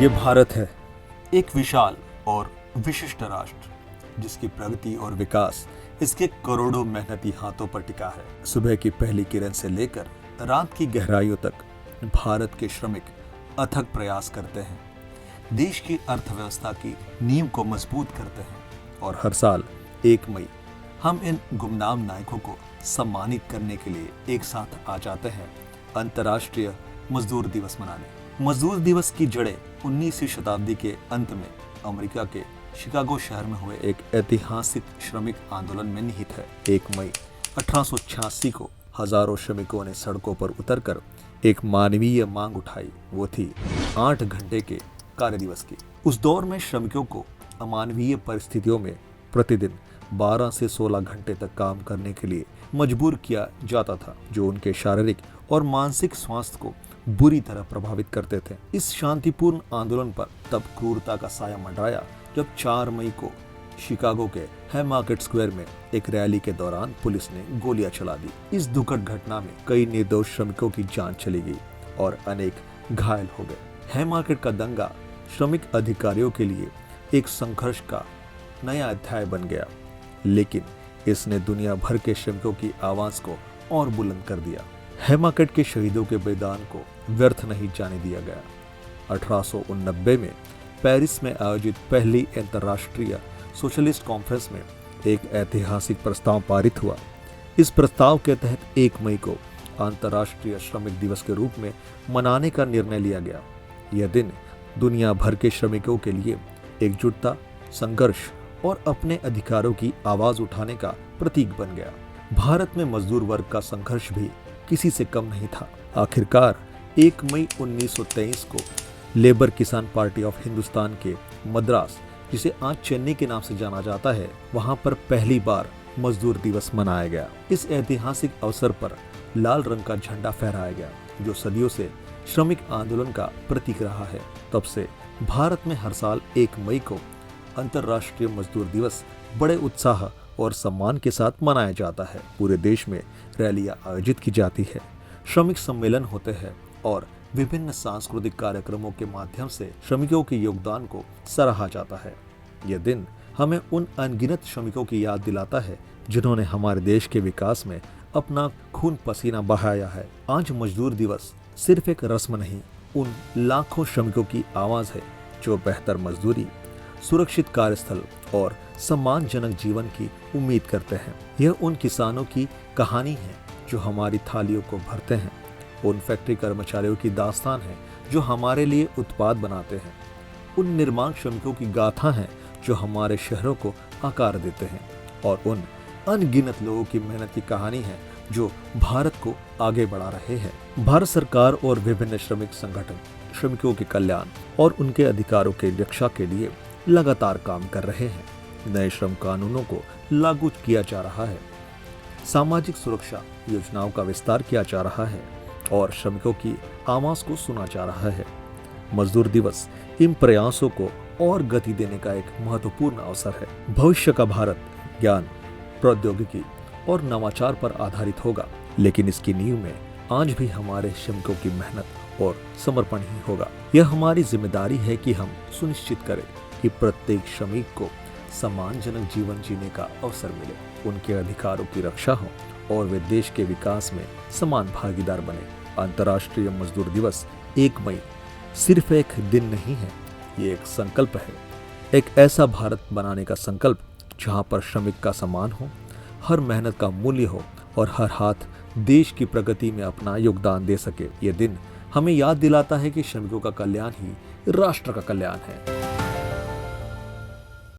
ये भारत है, एक विशाल और विशिष्ट राष्ट्र जिसकी प्रगति और विकास इसके करोड़ों मेहनती हाथों पर टिका है। सुबह की पहली किरण से लेकर रात की गहराइयों तक भारत के श्रमिक अथक प्रयास करते हैं, देश की अर्थव्यवस्था की नींव को मजबूत करते हैं और हर साल 1 मई हम इन गुमनाम नायकों को सम्मानित करने के लिए एक साथ आ जाते हैं अंतर्राष्ट्रीय मजदूर दिवस मनाने। मजदूर दिवस की जड़ें 19वीं शताब्दी के अंत में अमेरिका के शिकागो शहर में हुए एक ऐतिहासिक श्रमिक आंदोलन में निहित है। 1 मई 1886 को हजारों श्रमिकों ने सड़कों पर उतरकर एक मानवीय मांग उठाई। वो थी 8 घंटे के कार्य दिवस की। उस दौर में श्रमिकों को अमानवीय परिस्थितियों में प्रतिदिन 12 से 16 घंटे तक काम करने के लिए मजबूर किया जाता था, जो उनके शारीरिक और मानसिक स्वास्थ्य को बुरी तरह प्रभावित करते थे। इस शांतिपूर्ण आंदोलन पर तब क्रूरता का साया मंडराया जब 4 मई को शिकागो के हैमार्केट स्क्वायर में एक रैली के दौरान पुलिस ने गोलियां चला दी। इस दुखद घटना में कई निर्दोष श्रमिकों की जान चली गई और अनेक घायल हो गए। हैमार्केट का दंगा श्रमिक अधिकारियों के लिए एक संघर्ष का नया अध्याय बन गया, लेकिन इसने दुनिया भर के श्रमिकों की आवाज को और बुलंद कर दिया। हैमार्केट के शहीदों के बलिदान को व्यर्थ नहीं जाने दिया गया। 1889 में पेरिस में आयोजित पहली अंतर्राष्ट्रीय सोशलिस्ट कॉन्फ्रेंस में एक ऐतिहासिक प्रस्ताव पारित हुआ। इस प्रस्ताव के तहत 1 मई को अंतर्राष्ट्रीय श्रमिक दिवस के रूप में मनाने का निर्णय लिया गया। यह दिन दुनिया भर के श्रमिकों के लिए एकजुटता, संघर्ष और अपने अधिकारों की आवाज उठाने का प्रतीक बन गया। भारत में मजदूर वर्ग का संघर्ष भी किसी से कम नहीं था। आखिरकार 1 मई 1923 को लेबर किसान पार्टी ऑफ हिंदुस्तान के मद्रास, जिसे आज चेन्नई के नाम से जाना जाता है, वहां पर पहली बार मजदूर दिवस मनाया गया। इस ऐतिहासिक अवसर पर लाल रंग का झंडा फहराया गया, जो सदियों से श्रमिक आंदोलन का प्रतीक रहा है। तब से भारत में हर साल 1 मई को अंतर्राष्ट्रीय मजदूर दिवस बड़े उत्साह और सम्मान के साथ मनाया जाता है। पूरे देश में रैलियां आयोजित की जाती है, श्रमिक सम्मेलन होते हैं और विभिन्न सांस्कृतिक कार्यक्रमों के माध्यम से श्रमिकों के योगदान को सराहा जाता है। यह दिन हमें उन अनगिनत श्रमिकों की याद दिलाता है जिन्होंने हमारे देश के विकास में अपना खून पसीना बहाया है। आज मजदूर दिवस सिर्फ एक रस्म नहीं, उन लाखों श्रमिकों की आवाज है जो बेहतर मजदूरी, सुरक्षित कार्यस्थल और सम्मानजनक जीवन की उम्मीद करते हैं। यह उन किसानों की कहानी है जो हमारी थालियों को भरते हैं, उन फैक्ट्री कर्मचारियों की दास्तान है जो हमारे लिए उत्पाद बनाते हैं, उन निर्माण श्रमिकों की गाथा है जो हमारे शहरों को आकार देते हैं, और उन अनगिनत लोगों की मेहनत की कहानी है जो भारत को आगे बढ़ा रहे हैं। भारत सरकार और विभिन्न श्रमिक संगठन श्रमिकों के कल्याण और उनके अधिकारों की रक्षा के लिए लगातार काम कर रहे हैं। नए श्रम कानूनों को लागू किया जा रहा है, सामाजिक सुरक्षा योजनाओं का विस्तार किया जा रहा है और श्रमिकों की आवाज को सुना जा रहा है। मजदूर दिवस इन प्रयासों को और गति देने का एक महत्वपूर्ण अवसर है। भविष्य का भारत ज्ञान, प्रौद्योगिकी और नवाचार पर आधारित होगा, लेकिन इसकी नींव में आज भी हमारे श्रमिकों की मेहनत और समर्पण ही होगा। यह हमारी जिम्मेदारी है कि हम सुनिश्चित करें कि प्रत्येक श्रमिक को सम्मानजनक जीवन जीने का अवसर मिले, उनके अधिकारों की रक्षा हो और वे देश के विकास में समान भागीदार बने। अंतर्राष्ट्रीय मजदूर दिवस 1 मई सिर्फ एक दिन नहीं है, ये एक संकल्प है, एक ऐसा भारत बनाने का संकल्प जहां पर श्रमिक का सम्मान हो, हर मेहनत का मूल्य हो और हर हाथ देश की प्रगति में अपना योगदान दे सके। ये दिन हमें याद दिलाता है कि श्रमिकों का कल्याण ही राष्ट्र का कल्याण है।